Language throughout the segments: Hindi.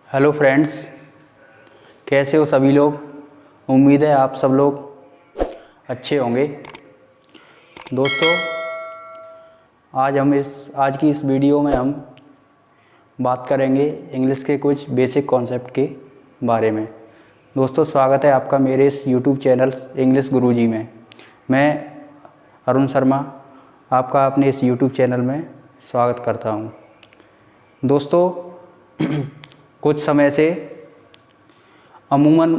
हेलो फ्रेंड्स, कैसे हो सभी लोग। उम्मीद है आप सब लोग अच्छे होंगे। दोस्तों, आज की इस वीडियो में हम बात करेंगे इंग्लिश के कुछ बेसिक कॉन्सेप्ट के बारे में। दोस्तों, स्वागत है आपका मेरे इस यूट्यूब चैनल इंग्लिश गुरुजी में। मैं अरुण शर्मा आपका अपने इस यूट्यूब चैनल में स्वागत करता हूं। दोस्तों, कुछ समय से अमूमन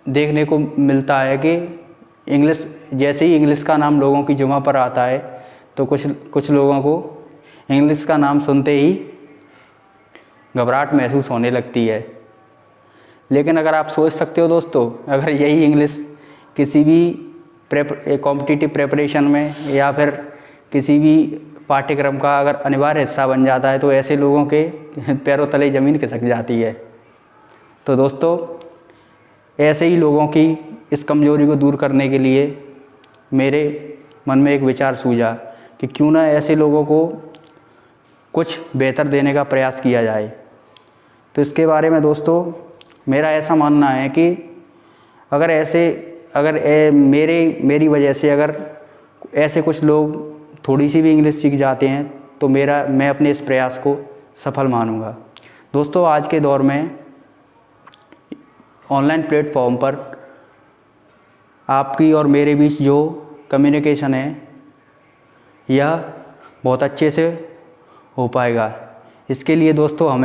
देखने को मिलता है कि जैसे ही इंग्लिश का नाम लोगों की जुबान पर आता है तो कुछ लोगों को इंग्लिश का नाम सुनते ही घबराहट महसूस होने लगती है। लेकिन अगर आप सोच सकते हो दोस्तों, अगर यही इंग्लिश किसी भी कॉम्पिटिटिव प्रिपरेशन में या फिर किसी भी पाठ्यक्रम का अगर अनिवार्य हिस्सा बन जाता है तो ऐसे लोगों के पैरों तले ज़मीन खिसक जाती है। तो दोस्तों, ऐसे ही लोगों की इस कमज़ोरी को दूर करने के लिए मेरे मन में एक विचार सूझा कि क्यों ना ऐसे लोगों को कुछ बेहतर देने का प्रयास किया जाए। तो इसके बारे में दोस्तों मेरा ऐसा मानना है कि मेरी वजह से अगर ऐसे कुछ लोग थोड़ी सी भी इंग्लिश सीख जाते हैं तो मैं अपने इस प्रयास को सफल मानूंगा। दोस्तों, आज के दौर में ऑनलाइन प्लेटफॉर्म पर आपकी और मेरे बीच जो कम्युनिकेशन है यह बहुत अच्छे से हो पाएगा। इसके लिए दोस्तों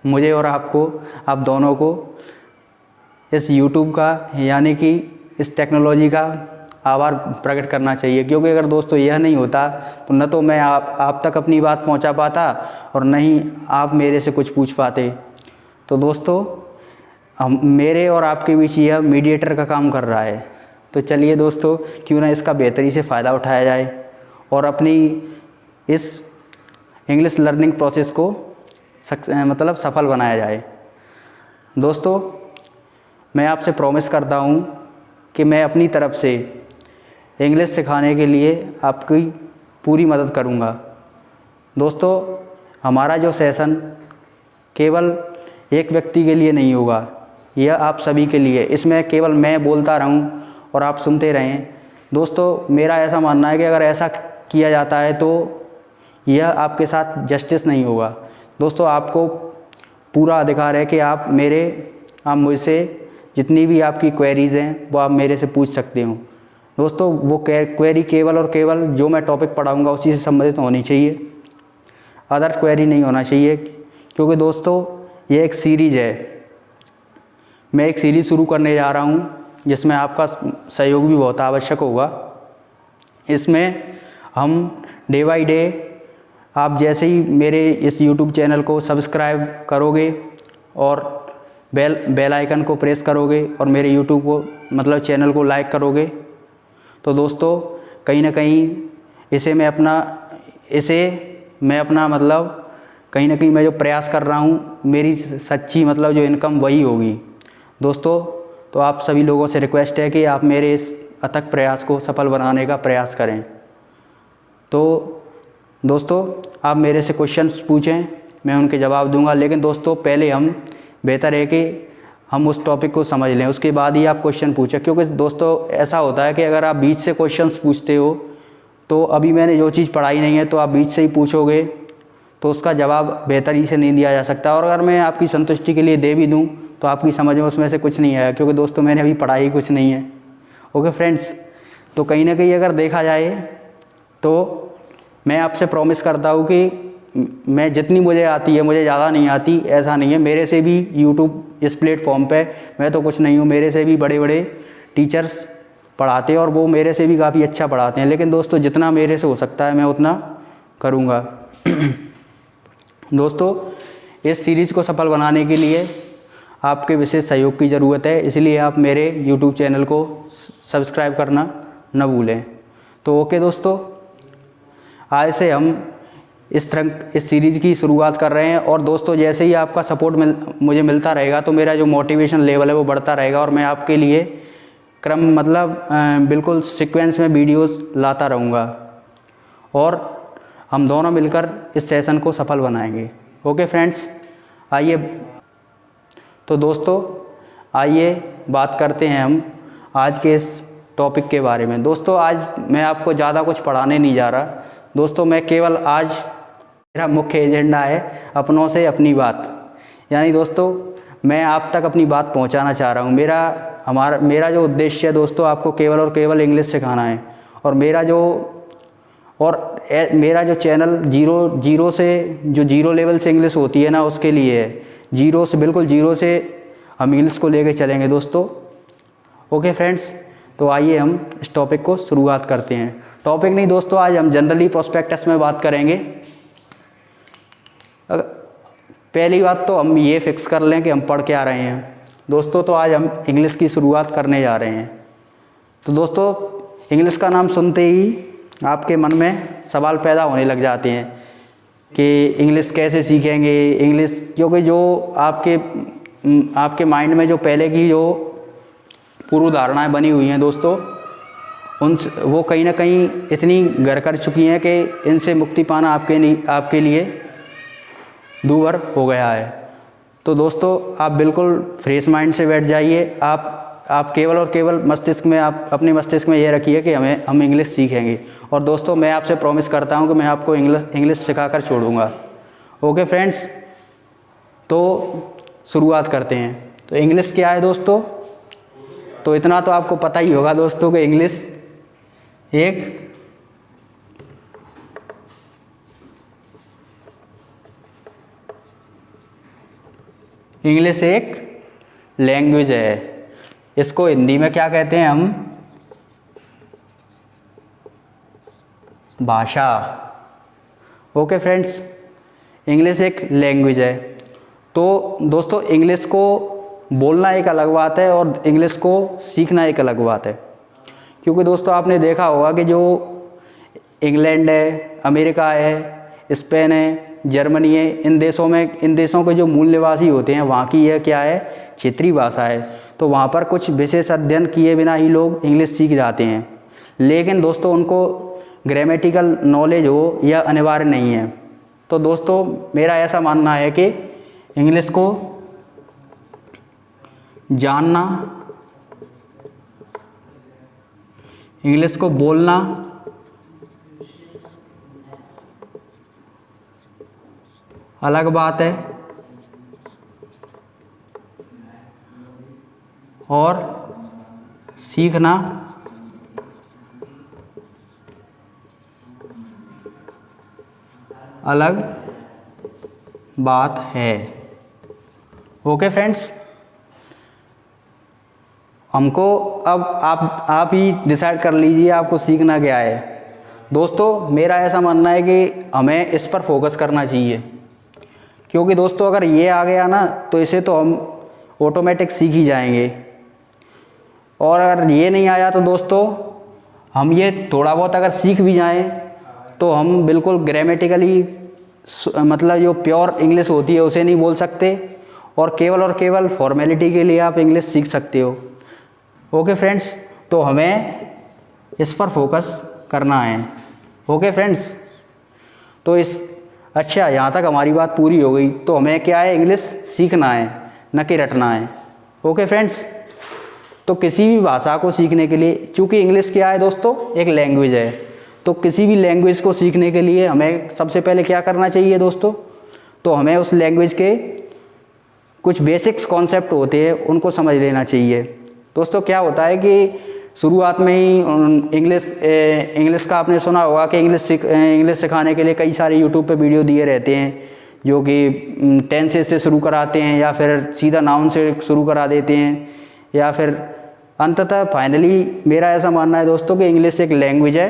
मुझे और आप दोनों को इस YouTube का यानी कि इस टेक्नोलॉजी का आभार प्रकट करना चाहिए, क्योंकि अगर दोस्तों यह नहीं होता तो न तो मैं आप तक अपनी बात पहुंचा पाता और न ही आप मेरे से कुछ पूछ पाते। तो दोस्तों, मेरे और आपके बीच यह मीडिएटर का काम कर रहा है। तो चलिए दोस्तों, क्यों ना इसका बेहतरी से फ़ायदा उठाया जाए और अपनी इस इंग्लिश लर्निंग प्रोसेस को सफल बनाया जाए। दोस्तों, मैं आपसे प्रॉमिस करता हूँ कि मैं अपनी तरफ से इंग्लिश सिखाने के लिए आपकी पूरी मदद करूंगा। दोस्तों, हमारा जो सेशन केवल एक व्यक्ति के लिए नहीं होगा, यह आप सभी के लिए। इसमें केवल मैं बोलता रहूं और आप सुनते रहें। दोस्तों, मेरा ऐसा मानना है कि अगर ऐसा किया जाता है तो यह आपके साथ जस्टिस नहीं होगा। दोस्तों, आपको पूरा अधिकार है कि आप मुझसे जितनी भी आपकी क्वेरीज़ हैं वो आप मेरे से पूछ सकते हो। दोस्तों, वो क्वेरी केवल और केवल जो मैं टॉपिक पढ़ाऊँगा उसी से संबंधित होनी चाहिए, अदर क्वेरी नहीं होना चाहिए। क्योंकि दोस्तों ये एक सीरीज़ है, मैं एक सीरीज़ शुरू करने जा रहा हूँ जिसमें आपका सहयोग भी बहुत आवश्यक होगा। इसमें हम डे बाई डे, आप जैसे ही मेरे इस YouTube चैनल को सब्सक्राइब करोगे और बेल आइकन को प्रेस करोगे और मेरे YouTube को चैनल को लाइक करोगे तो दोस्तों कहीं ना कहीं कहीं ना कहीं मैं जो प्रयास कर रहा हूँ मेरी सच्ची जो इनकम वही होगी। दोस्तों, तो आप सभी लोगों से रिक्वेस्ट है कि आप मेरे इस अथक प्रयास को सफल बनाने का प्रयास करें। तो दोस्तों, आप मेरे से क्वेश्चंस पूछें, मैं उनके जवाब दूंगा। लेकिन दोस्तों पहले बेहतर है कि हम उस टॉपिक को समझ लें, उसके बाद ही आप क्वेश्चन पूछें। क्योंकि दोस्तों ऐसा होता है कि अगर आप बीच से क्वेश्चंस पूछते हो तो अभी मैंने जो चीज़ पढ़ाई नहीं है तो आप बीच से ही पूछोगे तो उसका जवाब बेहतरी से नहीं दिया जा सकता। और अगर मैं आपकी संतुष्टि के लिए दे भी दूं तो आपकी समझ में उसमें से कुछ नहीं आया, क्योंकि दोस्तों मैंने अभी पढ़ाई कुछ नहीं है। ओके फ्रेंड्स, तो कहीं ना कहीं अगर देखा जाए तो मैं आपसे प्रॉमिस करता हूँ कि मैं जितनी मुझे आती है, मुझे ज़्यादा नहीं आती ऐसा नहीं है। मेरे से भी YouTube इस प्लेटफॉर्म पे मैं तो कुछ नहीं हूँ, मेरे से भी बड़े बड़े टीचर्स पढ़ाते हैं और वो मेरे से भी काफ़ी अच्छा पढ़ाते हैं। लेकिन दोस्तों जितना मेरे से हो सकता है मैं उतना करूँगा। दोस्तों, इस सीरीज़ को सफल बनाने के लिए आपके विशेष सहयोग की ज़रूरत है, इसलिए आप मेरे YouTube चैनल को सब्सक्राइब करना न भूलें। तो ओके दोस्तों, आज से हम इस सीरीज़ की शुरुआत कर रहे हैं। और दोस्तों जैसे ही आपका सपोर्ट मुझे मिलता रहेगा तो मेरा जो मोटिवेशन लेवल है वो बढ़ता रहेगा और मैं आपके लिए बिल्कुल सीक्वेंस में वीडियोस लाता रहूँगा और हम दोनों मिलकर इस सेशन को सफल बनाएंगे। ओके फ्रेंड्स, आइए तो दोस्तों आइए बात करते हैं हम आज के इस टॉपिक के बारे में। दोस्तों आज मैं आपको ज़्यादा कुछ पढ़ाने नहीं जा रहा दोस्तों, मैं केवल आज मेरा मुख्य एजेंडा है अपनों से अपनी बात, यानी दोस्तों मैं आप तक अपनी बात पहुंचाना चाह रहा हूं। मेरा जो उद्देश्य है दोस्तों, आपको केवल और केवल इंग्लिश सिखाना है। और मेरा जो चैनल जीरो लेवल से इंग्लिश होती है ना, उसके लिए है। बिल्कुल जीरो से हम इंग्लिश को लेके चलेंगे दोस्तों। ओके फ्रेंड्स, तो आइए हम इस टॉपिक को शुरुआत करते हैं। टॉपिक नहीं दोस्तों, आज हम जनरली प्रोस्पेक्टस में बात करेंगे। पहली बात तो हम ये फिक्स कर लें कि हम पढ़ क्या रहे हैं दोस्तों। तो आज हम इंग्लिश की शुरुआत करने जा रहे हैं। तो दोस्तों इंग्लिश का नाम सुनते ही आपके मन में सवाल पैदा होने लग जाते हैं कि इंग्लिश कैसे सीखेंगे, इंग्लिश, क्योंकि जो आपके माइंड में जो पहले की जो पूर्व धारणाएँ बनी हुई हैं दोस्तों, वो कहीं ना कहीं इतनी घर कर चुकी हैं कि इनसे मुक्ति पाना आपके लिए दूभर हो गया है। तो दोस्तों आप बिल्कुल फ्रेश माइंड से बैठ जाइए। आप केवल और केवल अपने मस्तिष्क में ये रखिए कि हम इंग्लिश सीखेंगे। और दोस्तों मैं आपसे प्रॉमिस करता हूँ कि मैं आपको इंग्लिश सिखाकर छोड़ूंगा। ओके फ्रेंड्स, तो शुरुआत करते हैं। तो इंग्लिश क्या है दोस्तों? तो इतना तो आपको पता ही होगा दोस्तों कि इंग्लिश एक लैंग्वेज है। इसको हिंदी में क्या कहते हैं हम? भाषा। ओके फ्रेंड्स, इंग्लिश एक लैंग्वेज है। तो दोस्तों इंग्लिश को बोलना एक अलग बात है और इंग्लिश को सीखना एक अलग बात है। क्योंकि दोस्तों आपने देखा होगा कि जो इंग्लैंड है, अमेरिका है, स्पेन है, जर्मनी है, इन देशों के जो मूल निवासी होते हैं, वहाँ की यह क्या है? क्षेत्रीय भाषा है। तो वहाँ पर कुछ विशेष अध्ययन किए बिना ही लोग इंग्लिश सीख जाते हैं। लेकिन दोस्तों उनको ग्रामेटिकल नॉलेज हो यह अनिवार्य नहीं है। तो दोस्तों मेरा ऐसा मानना है कि इंग्लिश को जानना, इंग्लिश को बोलना अलग बात है और सीखना अलग बात है। ओके फ्रेंड्स, हमको अब आप ही डिसाइड कर लीजिए आपको सीखना क्या है। दोस्तों मेरा ऐसा मानना है कि हमें इस पर फोकस करना चाहिए, क्योंकि दोस्तों अगर ये आ गया ना तो इसे तो हम ऑटोमेटिक सीख ही जाएंगे। और अगर ये नहीं आया तो दोस्तों हम ये थोड़ा बहुत अगर सीख भी जाएं तो हम बिल्कुल ग्रामेटिकली मतलब जो प्योर इंग्लिश होती है उसे नहीं बोल सकते, और केवल फॉर्मेलिटी के लिए आप इंग्लिश सीख सकते हो। ओके फ्रेंड्स, तो हमें इस पर फोकस करना है। ओके फ्रेंड्स, तो अच्छा यहाँ तक हमारी बात पूरी हो गई। तो हमें क्या है? इंग्लिश सीखना है, न कि रटना है। ओके फ्रेंड्स, तो किसी भी भाषा को सीखने के लिए, चूँकि इंग्लिश क्या है दोस्तों? एक लैंग्वेज है। तो किसी भी लैंग्वेज को सीखने के लिए हमें सबसे पहले क्या करना चाहिए दोस्तों? तो हमें उस लैंग्वेज के कुछ बेसिक्स कॉन्सेप्ट होते हैं उनको समझ लेना चाहिए। दोस्तों क्या होता है कि शुरुआत में ही इंग्लिश का आपने सुना होगा कि इंग्लिश सिखाने के लिए कई सारे यूट्यूब पे वीडियो दिए रहते हैं, जो कि टेंसेस से शुरू कराते हैं या फिर सीधा नाउन से शुरू करा देते हैं, या फिर अंततः फाइनली मेरा ऐसा मानना है दोस्तों कि इंग्लिश एक लैंग्वेज है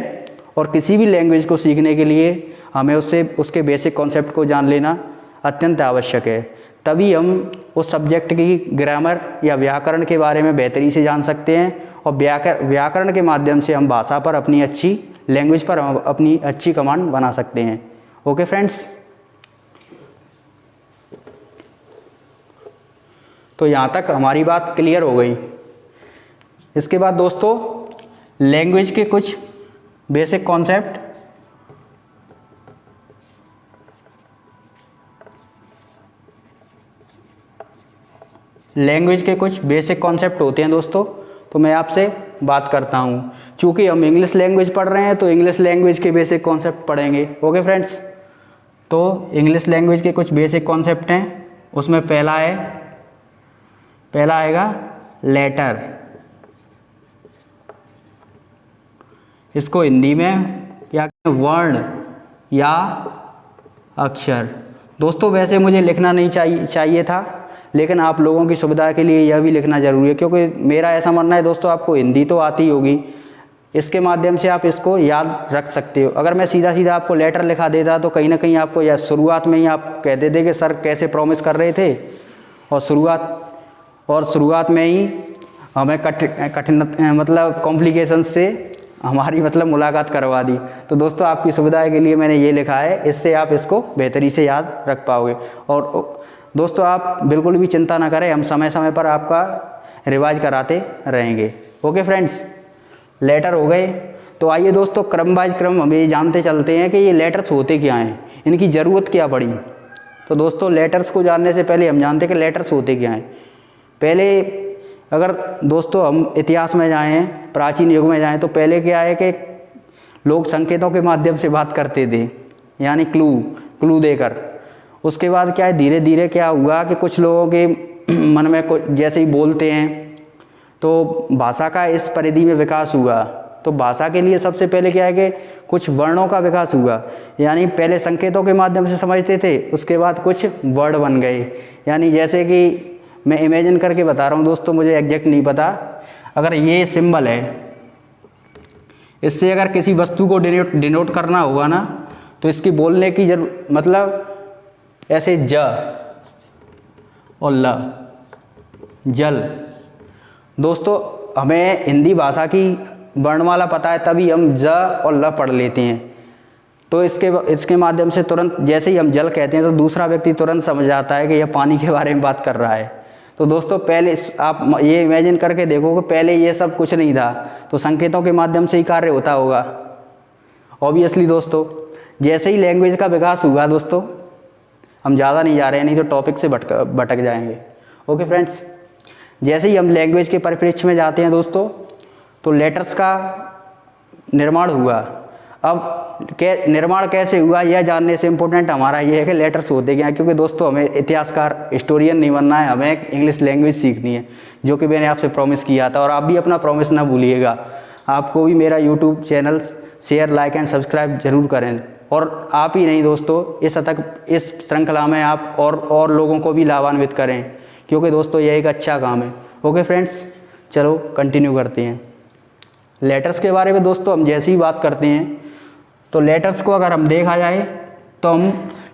और किसी भी लैंग्वेज को सीखने के लिए हमें उसके बेसिक कॉन्सेप्ट को जान लेना अत्यंत आवश्यक है। तभी हम उस सब्जेक्ट की ग्रामर या व्याकरण के बारे में बेहतरी से जान सकते हैं, और व्याकरण के माध्यम से हम भाषा पर अपनी अच्छी लैंग्वेज पर अपनी अच्छी कमांड बना सकते हैं। ओके फ्रेंड्स, तो यहाँ तक हमारी बात क्लियर हो गई। इसके बाद दोस्तों लैंग्वेज के कुछ बेसिक कॉन्सेप्ट। लैंग्वेज के कुछ बेसिक कॉन्सेप्ट होते हैं दोस्तों, तो मैं आपसे बात करता हूँ। चूँकि हम इंग्लिश लैंग्वेज पढ़ रहे हैं तो इंग्लिश लैंग्वेज के बेसिक कॉन्सेप्ट पढ़ेंगे। ओके फ्रेंड्स, तो इंग्लिश लैंग्वेज के कुछ बेसिक कॉन्सेप्ट हैं, उसमें पहला आएगा लेटर। इसको हिंदी में क्या कहते हैं, वर्ण या अक्षर। दोस्तों वैसे मुझे लिखना नहीं चाहिए था, लेकिन आप लोगों की सुविधा के लिए यह भी लिखना ज़रूरी है, क्योंकि मेरा ऐसा मानना है दोस्तों, आपको हिंदी तो आती होगी, इसके माध्यम से आप इसको याद रख सकते हो। अगर मैं सीधा सीधा आपको लेटर लिखा देता तो कहीं ना कहीं आपको या शुरुआत में ही आप कहते थे कि सर कैसे प्रॉमिस कर रहे थे, और शुरुआत में ही हमें कठिन मतलब कॉम्प्लिकेशन से हमारी मतलब मुलाकात करवा दी। तो दोस्तों आपकी सुविधा के लिए मैंने ये लिखा है, इससे आप इसको बेहतरी से याद रख पाओगे। और दोस्तों आप बिल्कुल भी चिंता ना करें, हम समय समय पर आपका रिवाइज कराते रहेंगे। ओके फ्रेंड्स, लेटर हो गए। तो आइए दोस्तों क्रम बाय क्रम हम ये जानते चलते हैं कि ये लेटर्स होते क्या हैं, इनकी ज़रूरत क्या पड़ी। तो दोस्तों लेटर्स को जानने से पहले हम जानते हैं कि लेटर्स होते क्या हैं। पहले अगर दोस्तों हम इतिहास में जाएँ, प्राचीन युग में जाएँ, तो पहले क्या है कि लोग संकेतों के माध्यम से बात करते थे, यानी क्लू देकर। उसके बाद क्या है, धीरे धीरे क्या हुआ कि कुछ लोगों के मन में जैसे ही बोलते हैं तो भाषा का इस परिधि में विकास हुआ। तो भाषा के लिए सबसे पहले क्या है कि कुछ वर्णों का विकास हुआ, यानी पहले संकेतों के माध्यम से समझते थे, उसके बाद कुछ वर्ड बन गए। यानी जैसे कि मैं इमेजिन करके बता रहा हूँ दोस्तों, मुझे एग्जैक्ट नहीं पता। अगर ये सिंबल है, इससे अगर किसी वस्तु को डिनोट करना होगा ना, तो इसकी बोलने की मतलब ऐसे ज और ल, जल। दोस्तों हमें हिंदी भाषा की वर्णमाला पता है, तभी हम ज और ल पढ़ लेते हैं। तो इसके माध्यम से तुरंत जैसे ही हम जल कहते हैं तो दूसरा व्यक्ति तुरंत समझ जाता है कि यह पानी के बारे में बात कर रहा है। तो दोस्तों पहले आप ये इमेजिन करके देखो कि पहले ये सब कुछ नहीं था, तो संकेतों के माध्यम से ही कार्य होता होगा ऑब्वियसली। दोस्तों जैसे ही लैंग्वेज का विकास हुआ, दोस्तों हम ज़्यादा नहीं जा रहे हैं, नहीं तो टॉपिक से भटक जाएंगे। ओके फ्रेंड्स, जैसे ही हम लैंग्वेज के परिप्रेक्ष्य में जाते हैं दोस्तों, तो लेटर्स का निर्माण हुआ। अब निर्माण कैसे हुआ यह जानने से इम्पोर्टेंट हमारा ये है कि लेटर्स होते क्या हैं, क्योंकि दोस्तों हमें इतिहासकार हिस्टोरियन नहीं बनना है, हमें इंग्लिश लैंग्वेज सीखनी है, जो कि मैंने आपसे प्रॉमिस किया था। और आप भी अपना प्रॉमिस ना भूलिएगा। आपको भी मेरा YouTube channel share, like and subscribe जरूर करें। और आप ही नहीं दोस्तों, इस श्रृंखला में आप और लोगों को भी लाभान्वित करें, क्योंकि दोस्तों यह एक अच्छा काम है। ओके फ्रेंड्स, चलो कंटिन्यू करते हैं। लेटर्स के बारे में दोस्तों हम जैसे ही बात करते हैं, तो लेटर्स को अगर हम देखा जाए तो हम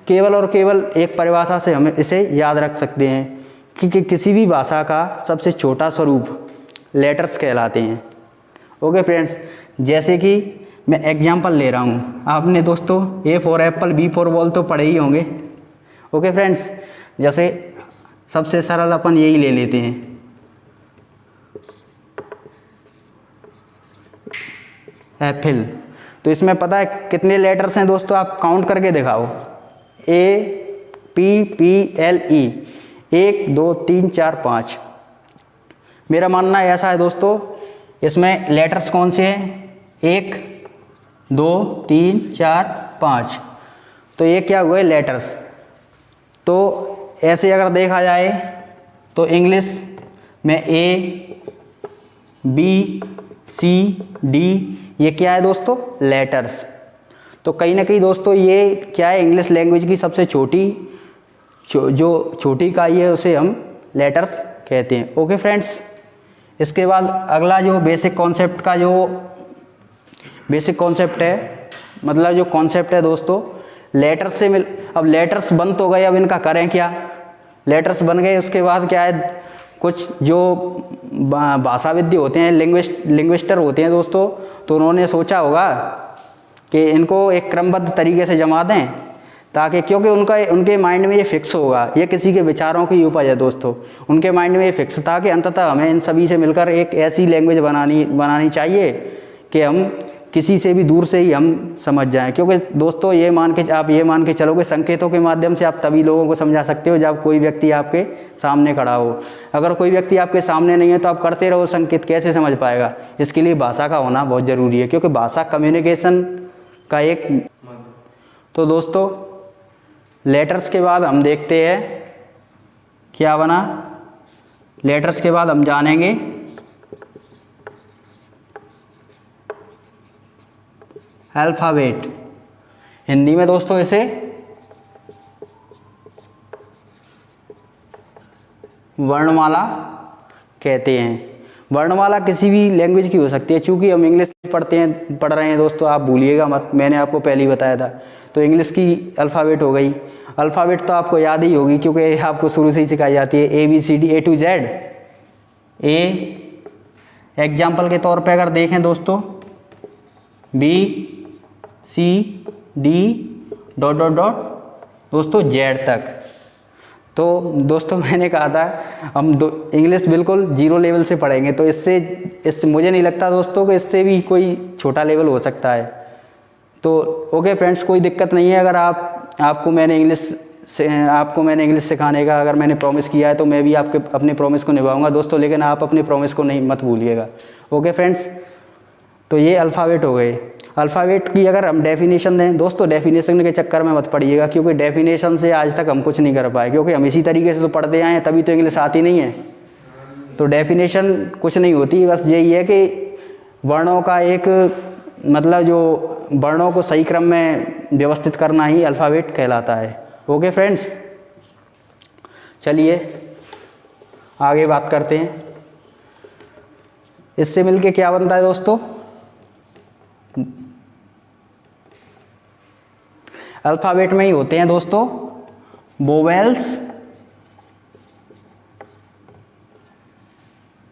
केवल और केवल एक परिभाषा से हम इसे याद रख सकते हैं कि किसी भी भाषा का सबसे छोटा स्वरूप लेटर्स कहलाते हैं। ओके फ्रेंड्स, जैसे कि मैं एग्जांपल ले रहा हूँ, आपने दोस्तों A for Apple, B for ball तो पढ़े ही होंगे। ओके फ्रेंड्स, जैसे सबसे सरल अपन यही ले लेते हैं, एप्पल। तो इसमें पता है कितने लेटर्स हैं दोस्तों, आप काउंट करके दिखाओ। APPLE, 1 2 3 4 5। मेरा मानना ऐसा है दोस्तों, इसमें लेटर्स कौन से हैं, 1 2 3 4 5। तो ये क्या हुए लेटर्स। तो ऐसे अगर देखा जाए तो इंग्लिश में ABCD, ये क्या है दोस्तों, लेटर्स। तो कहीं ना कहीं दोस्तों ये क्या है, इंग्लिश लैंग्वेज की सबसे जो छोटी इकाई है उसे हम लेटर्स कहते हैं। ओके फ्रेंड्स, इसके बाद अगला जो बेसिक कॉन्सेप्ट है, मतलब जो कॉन्सेप्ट है दोस्तों, लेटर्स से अब लेटर्स बन तो गए, अब इनका करें क्या। लेटर्स बन गए, उसके बाद क्या है, कुछ जो भाषाविद होते हैं, लिंग्विस्टर होते हैं दोस्तों, तो उन्होंने सोचा होगा कि इनको एक क्रमबद्ध तरीके से जमा दें, ताकि क्योंकि उनके माइंड में ये फिक्स होगा, ये किसी के विचारों की उपज है दोस्तों, उनके माइंड में ये फिक्स था कि अंततः हमें इन सभी से मिलकर एक ऐसी लैंग्वेज बनानी चाहिए कि हम किसी से भी दूर से ही हम समझ जाएं, क्योंकि दोस्तों आप ये मान के चलोगे संकेतों के माध्यम से आप तभी लोगों को समझा सकते हो जब कोई व्यक्ति आपके सामने खड़ा हो। अगर कोई व्यक्ति आपके सामने नहीं है तो आप करते रहो संकेत, कैसे समझ पाएगा? इसके लिए भाषा का होना बहुत ज़रूरी है, क्योंकि भाषा कम्युनिकेशन का एक। तो दोस्तों लेटर्स के बाद हम देखते हैं क्या बना। लेटर्स के बाद हम जानेंगे अल्फ़ाबेट। हिंदी में दोस्तों इसे वर्णमाला कहते हैं। वर्णमाला किसी भी लैंग्वेज की हो सकती है, चूँकि हम इंग्लिश पढ़ रहे हैं दोस्तों, आप भूलिएगा मत, मैंने आपको पहले ही बताया था। तो इंग्लिश की अल्फ़ाबेट हो गई। अल्फ़ाबेट तो आपको याद ही होगी, क्योंकि आपको शुरू से ही सिखाई जाती है ABCD A to Z। Example के तौर पे अगर देखें दोस्तों BCD ... दोस्तों Z तक। तो दोस्तों मैंने कहा था हम इंग्लिश बिल्कुल 0 लेवल से पढ़ेंगे, तो इससे मुझे नहीं लगता दोस्तों कि इससे भी कोई छोटा लेवल हो सकता है। तो ओके फ्रेंड्स, कोई दिक्कत नहीं है। अगर आपको मैंने इंग्लिश सिखाने का अगर मैंने प्रॉमिस किया है तो मैं भी अपने प्रॉमिस को निभाऊंगा दोस्तों, लेकिन आप अपने प्रॉमिस को नहीं मत भूलिएगा। ओके फ्रेंड्स, तो ये अल्फ़ाबेट हो गए। अल्फ़ाबेट की अगर हम डेफिनेशन दें दोस्तों, डेफिनेशन के चक्कर में मत पड़िएगा, क्योंकि डेफिनेशन से आज तक हम कुछ नहीं कर पाए, क्योंकि हम इसी तरीके से तो पढ़ते आए हैं, तभी तो इंग्लिश आती नहीं है। तो डेफिनेशन कुछ नहीं होती, बस यही है कि वर्णों का एक मतलब जो वर्णों को सही क्रम में व्यवस्थित करना ही अल्फ़ाबेट कहलाता है। ओके फ्रेंड्स, चलिए आगे बात करते हैं। इससे मिलके क्या बनता है दोस्तों? अल्फ़ाबेट में ही होते हैं दोस्तों वोवेल्स,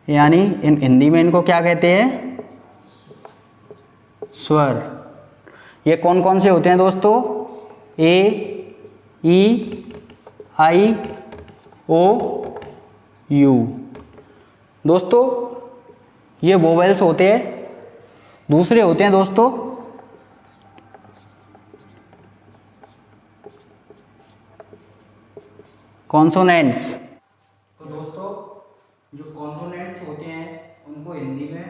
यानी इन हिंदी में इनको क्या कहते हैं? स्वर। ये कौन कौन से होते हैं दोस्तों? A E I O U। दोस्तों ये वोवेल्स होते हैं। दूसरे होते हैं दोस्तों कॉन्सोनेंट्स। तो दोस्तों जो कॉन्सोनेंट्स होते हैं उनको हिंदी में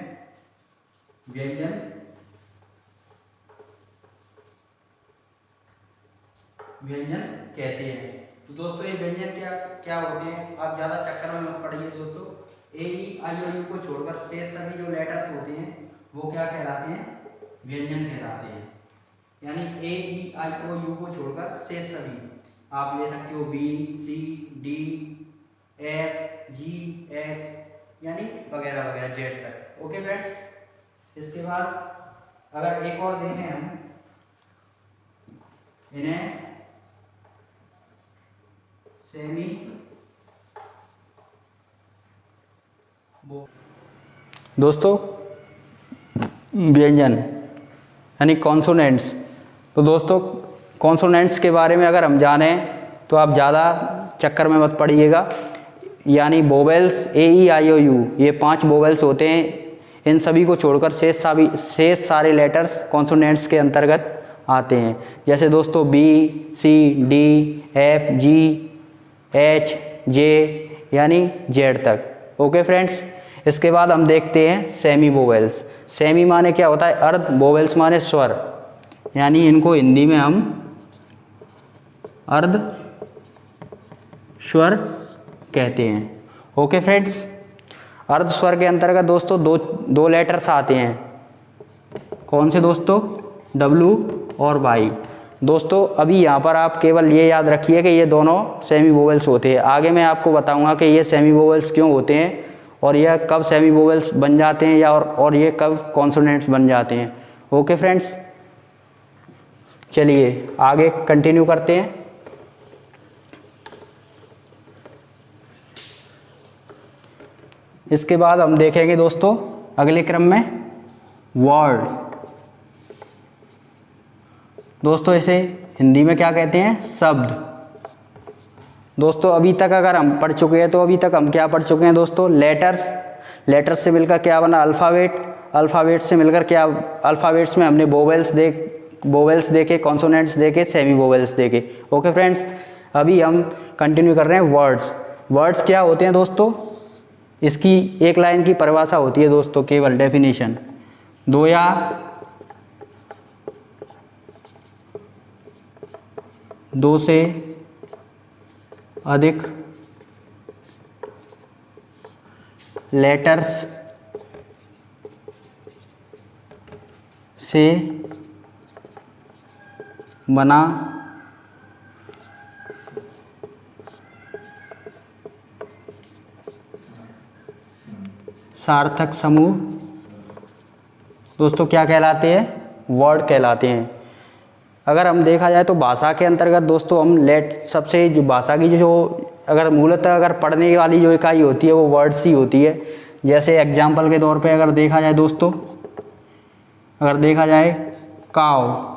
व्यंजन कहते हैं। तो दोस्तों ये व्यंजन क्या होते हैं, आप ज़्यादा चक्कर में मत पड़िए दोस्तों। A E I O U को छोड़कर शेष सभी जो लेटर्स होते हैं वो क्या कहलाते हैं? व्यंजन कहलाते हैं। यानी A E I O U को छोड़कर शेष सभी आप ले सकते हो B C D F G H यानी वगैरह वगैरह Z तक। ओके फ्रेंड्स, इसके बाद अगर एक और देखें हम इन्हें सेमी दोस्तों व्यंजन यानी कॉन्सोनेंट्स। तो दोस्तों कॉन्सोनेंट्स के बारे में अगर हम जानें तो आप ज़्यादा चक्कर में मत पड़िएगा। यानी vowels A E I O U ये 5 वोवेल्स होते हैं। इन सभी को छोड़कर शेष सारे लेटर्स कॉन्सोनेंट्स के अंतर्गत आते हैं। जैसे दोस्तों B C D F G H J यानी Z तक। ओके फ्रेंड्स, इसके बाद हम देखते हैं सेमी वोवेल्स। सेमी माने क्या होता है? अर्ध। वोवेल्स माने स्वर, यानी इनको हिंदी में हम अर्ध स्वर कहते हैं। ओके फ्रेंड्स, अर्ध स्वर के अंतर्गत दोस्तों दो लेटर्स आते हैं। कौन से दोस्तों? W और Y। दोस्तों अभी यहाँ पर आप केवल ये याद रखिए कि ये दोनों सेमी वोवेल्स होते हैं। आगे मैं आपको बताऊंगा कि ये सेमी वोवेल्स क्यों होते हैं और यह कब सेमी वोवेल्स बन जाते हैं और ये कब कॉन्सोनेंट्स बन जाते हैं। ओके फ्रेंड्स, चलिए आगे कंटिन्यू करते हैं। इसके बाद हम देखेंगे दोस्तों अगले क्रम में वर्ड। दोस्तों इसे हिंदी में क्या कहते हैं? शब्द। दोस्तों अभी तक अगर हम पढ़ चुके हैं तो अभी तक हम क्या पढ़ चुके हैं दोस्तों? लेटर्स। लेटर्स से मिलकर क्या बना? अल्फ़ाबेट। अल्फ़ाबेट से मिलकर क्या, अल्फ़ाबेट्स में हमने वोवेल्स देखे, कॉन्सोनेंट्स देखे, सेमी वोवेल्स देखे। ओके फ्रेंड्स, अभी हम कंटिन्यू कर रहे हैं वर्ड्स। वर्ड्स क्या होते हैं दोस्तों, इसकी एक लाइन की परिभाषा होती है दोस्तों, केवल डेफिनेशन, दो या दो से अधिक लेटर्स से बना सार्थक समूह दोस्तों क्या कहलाते हैं, वर्ड कहलाते हैं। अगर हम देखा जाए तो भाषा के अंतर्गत दोस्तों हम सबसे जो भाषा की जो अगर मूलतः अगर पढ़ने वाली जो इकाई होती है वो वर्ड्स ही होती है। जैसे एग्जाम्पल के तौर पे अगर देखा जाए दोस्तों, अगर देखा जाए काव,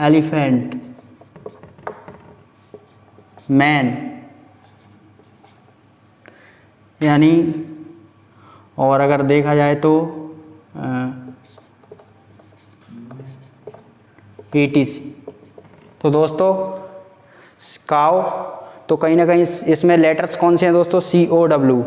एलिफेंट, मैन, यानी, और अगर देखा जाए तो ETC। तो दोस्तों काव, तो कहीं ना कहीं इसमें लेटर्स कौन से हैं दोस्तों, COW,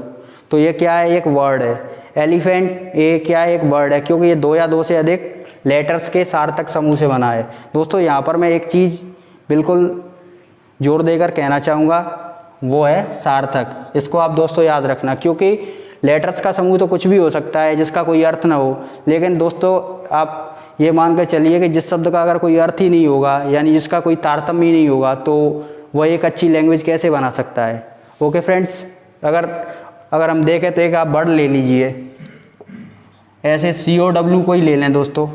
तो ये क्या है, एक वर्ड है। एलिफेंट, ये क्या है, एक वर्ड है, क्योंकि ये दो या दो से अधिक लेटर्स के सार्थक समूह से बना है। दोस्तों यहाँ पर मैं एक चीज़ बिल्कुल जोर देकर कहना चाहूँगा, वो है सार्थक। इसको आप दोस्तों याद रखना, क्योंकि लेटर्स का समूह तो कुछ भी हो सकता है जिसका कोई अर्थ ना हो, लेकिन दोस्तों आप ये मान कर चलिए कि जिस शब्द का अगर कोई अर्थ ही नहीं होगा, यानी जिसका कोई तारतम्य ही नहीं होगा, तो वह एक अच्छी लैंग्वेज कैसे बना सकता है। ओके फ्रेंड्स, अगर हम देखें तो एक आप वर्ड ले लीजिए, ऐसे COW को ही ले लें दोस्तों,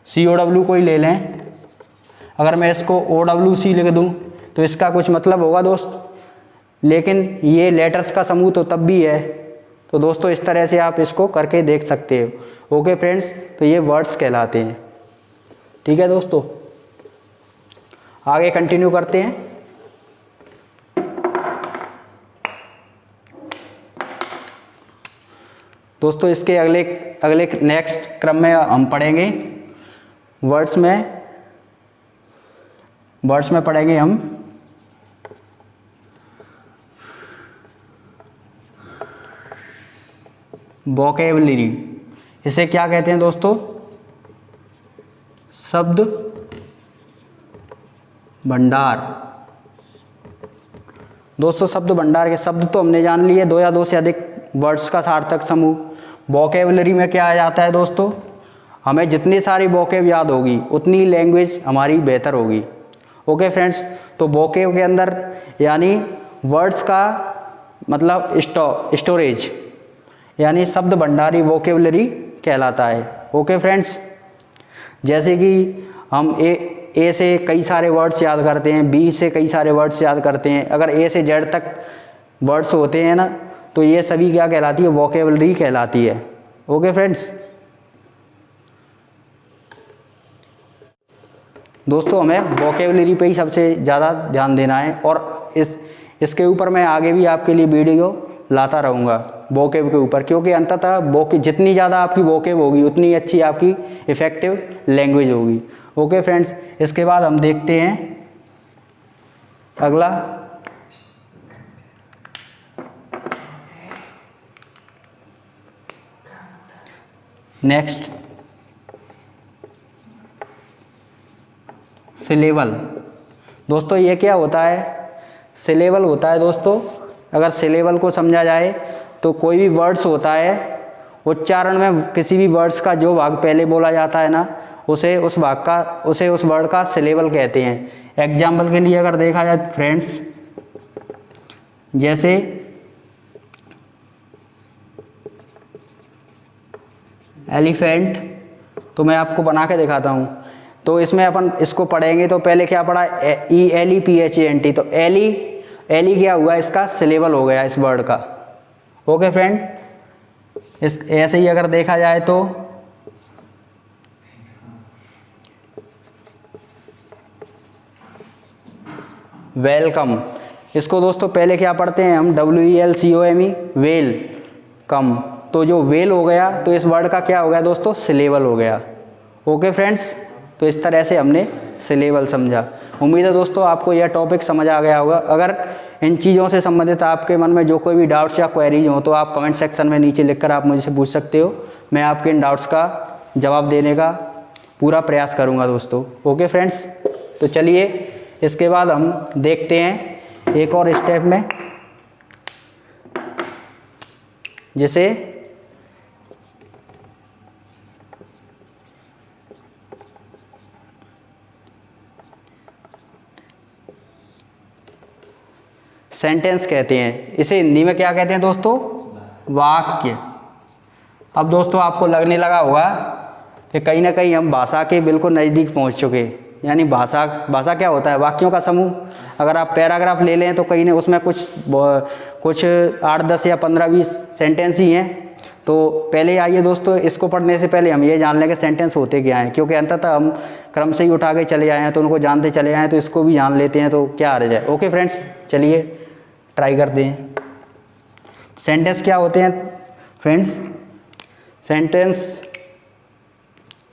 COW को ही ले लें। अगर मैं इसको OWC लिख दूं तो इसका कुछ मतलब होगा दोस्त, लेकिन ये लेटर्स का समूह तो तब भी है। तो दोस्तों इस तरह से आप इसको करके देख सकते हो। ओके फ्रेंड्स, तो ये वर्ड्स कहलाते हैं। ठीक है दोस्तों, आगे कंटिन्यू करते हैं। दोस्तों इसके अगले नेक्स्ट क्रम में हम पढ़ेंगे वर्ड्स में पढ़ेंगे हम वोकैबुलरी। इसे क्या कहते हैं दोस्तों, शब्द भंडार। दोस्तों शब्द भंडार के शब्द तो हमने जान लिए, दो या दो से अधिक वर्ड्स का सार्थक समूह। वोकैबुलरी में क्या आ जाता है दोस्तों, हमें जितनी सारी वोकैब याद होगी उतनी लैंग्वेज हमारी बेहतर होगी। ओके फ्रेंड्स, तो वोकैब के अंदर यानी वर्ड्स का मतलब स्टोरेज, यानी शब्द भंडारी वोकैबुलरी कहलाता है। ओके फ्रेंड्स, जैसे कि हम ए से कई सारे वर्ड्स याद करते हैं, बी से कई सारे वर्ड्स याद करते हैं, अगर ए से जेड तक वर्ड्स होते हैं ना, तो ये सभी क्या कहलाती है, वोकैबुलरी कहलाती है। ओके फ्रेंड्स, दोस्तों हमें वोकैबुलरी पे ही सबसे ज़्यादा ध्यान देना है, और इसके ऊपर मैं आगे भी आपके लिए वीडियो लाता रहूँगा वोकैब के ऊपर, क्योंकि अंततः जितनी ज़्यादा आपकी वोकैब होगी उतनी अच्छी आपकी इफ़ेक्टिव लैंग्वेज होगी। ओके फ्रेंड्स, इसके बाद हम देखते हैं अगला नेक्स्ट सिलेबल। दोस्तों ये क्या होता है, सिलेबल होता है दोस्तों, अगर सिलेबल को समझा जाए तो कोई भी वर्ड्स होता है, उच्चारण में किसी भी वर्ड्स का जो भाग पहले बोला जाता है ना, उसे उस वर्ड का सिलेबल कहते हैं। एग्जाम्पल के लिए अगर देखा जाए फ्रेंड्स, जैसे एलिफेंट, तो मैं आपको बना के दिखाता हूँ। तो इसमें अपन इसको पढ़ेंगे तो पहले क्या पढ़ा, ELEPHANT, तो एली क्या हुआ, इसका सिलेबल हो गया इस वर्ड का। ओके फ्रेंड, इस ऐसे ही अगर देखा जाए तो वेलकम, इसको दोस्तों पहले क्या पढ़ते हैं हम, WELCOME, वेल कम। तो जो वेल हो गया तो इस वर्ड का क्या हो गया दोस्तों, सिलेबल हो गया। ओके फ्रेंड्स, तो इस तरह से हमने सिलेबल समझा। उम्मीद है दोस्तों आपको यह टॉपिक समझ आ गया होगा। अगर इन चीज़ों से संबंधित आपके मन में जो कोई भी डाउट्स या क्वेरीज हो तो आप कमेंट सेक्शन में नीचे लिखकर आप मुझसे पूछ सकते हो। मैं आपके इन डाउट्स का जवाब देने का पूरा प्रयास करूँगा दोस्तों। ओके फ्रेंड्स, तो चलिए इसके बाद हम देखते हैं एक और स्टेप में, जिसे सेंटेंस कहते हैं। इसे हिंदी में क्या कहते हैं दोस्तों, वाक्य। अब दोस्तों आपको लगने लगा होगा कि कहीं ना कहीं हम भाषा के बिल्कुल नज़दीक पहुंच चुके। यानी भाषा क्या होता है, वाक्यों का समूह। अगर आप पैराग्राफ ले लें तो कहीं ना उसमें कुछ 8, 10 या 15, 20 सेंटेंस ही हैं। तो पहले आइए दोस्तों, इसको पढ़ने से पहले हम ये जान लें कि सेंटेंस होते क्या हैं, क्योंकि अंततः हम क्रम से ही उठा के चले आए हैं तो उनको जानते चले आए हैं, तो इसको भी जान लेते हैं तो क्या आ जाए। ओके फ्रेंड्स, चलिए ट्राई करते हैं। सेंटेंस क्या होते हैं फ्रेंड्स, सेंटेंस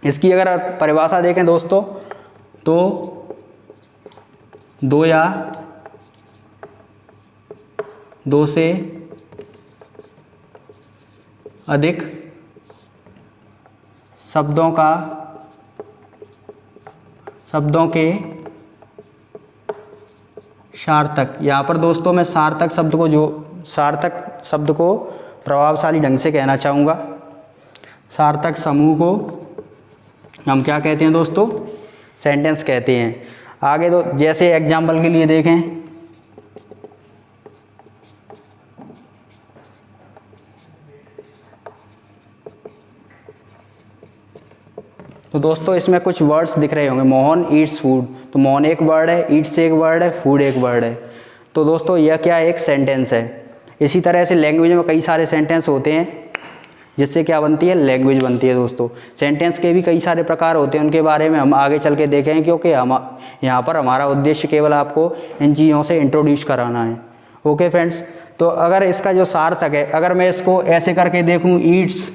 इसकी अगर परिभाषा देखें दोस्तों तो 2 या 2 से अधिक शब्दों के सार्थक। यहाँ पर दोस्तों मैं सार्थक शब्द को प्रभावशाली ढंग से कहना चाहूँगा। सार्थक समूह को हम क्या कहते हैं दोस्तों, सेंटेंस कहते हैं। आगे तो जैसे एग्जाम्पल के लिए देखें तो दोस्तों इसमें कुछ वर्ड्स दिख रहे होंगे। मोहन ईट्स फूड, तो मोहन एक वर्ड है, ईट्स एक वर्ड है, फूड एक वर्ड है। तो दोस्तों यह क्या है, एक सेंटेंस है। इसी तरह से लैंग्वेज में कई सारे सेंटेंस होते हैं, जिससे क्या बनती है, लैंग्वेज बनती है दोस्तों। सेंटेंस के भी कई सारे प्रकार होते हैं, उनके बारे में हम आगे चल के देखेंगे, क्योंकि हम यहाँ पर हमारा उद्देश्य केवल आपको इन चीज़ों से इंट्रोड्यूस कराना है। ओके फ्रेंड्स, तो अगर इसका जो सार्थक है, अगर मैं इसको ऐसे करके देखूँ, ईट्स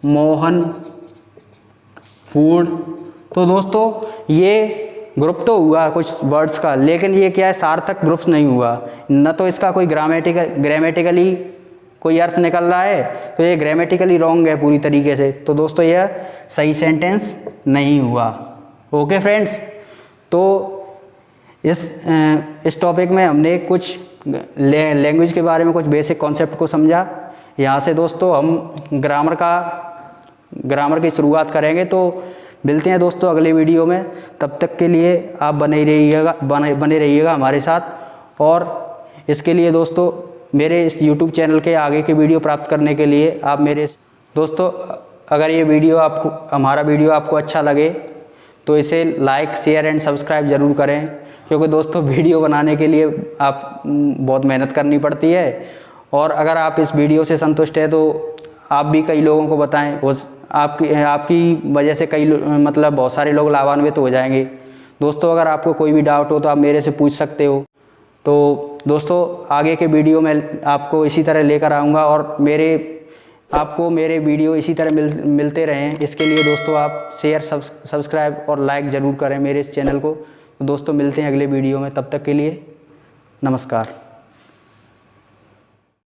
मोहन फूड, तो दोस्तों ये ग्रुप तो हुआ कुछ वर्ड्स का, लेकिन ये क्या है, सार्थक ग्रुप्स नहीं हुआ। न तो इसका कोई ग्रामेटिकली कोई अर्थ निकल रहा है, तो ये ग्रामेटिकली रॉन्ग है पूरी तरीके से। तो दोस्तों यह सही सेंटेंस नहीं हुआ। ओके फ्रेंड्स, तो इस टॉपिक में हमने कुछ लैंग्वेज के बारे में कुछ बेसिक कॉन्सेप्ट को समझा। यहाँ से दोस्तों हम ग्रामर की शुरुआत करेंगे। तो मिलते हैं दोस्तों अगले वीडियो में, तब तक के लिए आप बने रहिएगा हमारे साथ। और इसके लिए दोस्तों मेरे इस YouTube चैनल के आगे के वीडियो प्राप्त करने के लिए आप दोस्तों अगर ये हमारा वीडियो आपको अच्छा लगे तो इसे लाइक, शेयर एंड सब्सक्राइब ज़रूर करें, क्योंकि दोस्तों वीडियो बनाने के लिए आप बहुत मेहनत करनी पड़ती है। और अगर आप इस वीडियो से संतुष्ट हैं तो आप भी कई लोगों को बताएं, आपकी वजह से बहुत सारे लोग लाभान्वित हो जाएंगे। दोस्तों अगर आपको कोई भी डाउट हो तो आप मेरे से पूछ सकते हो। तो दोस्तों आगे के वीडियो में आपको इसी तरह लेकर आऊँगा, और आपको मेरे वीडियो इसी तरह मिलते रहें। इसके लिए दोस्तों आप शेयर, सब्सक्राइब और लाइक ज़रूर करें मेरे इस चैनल को। तो दोस्तों मिलते हैं अगले वीडियो में, तब तक के लिए नमस्कार।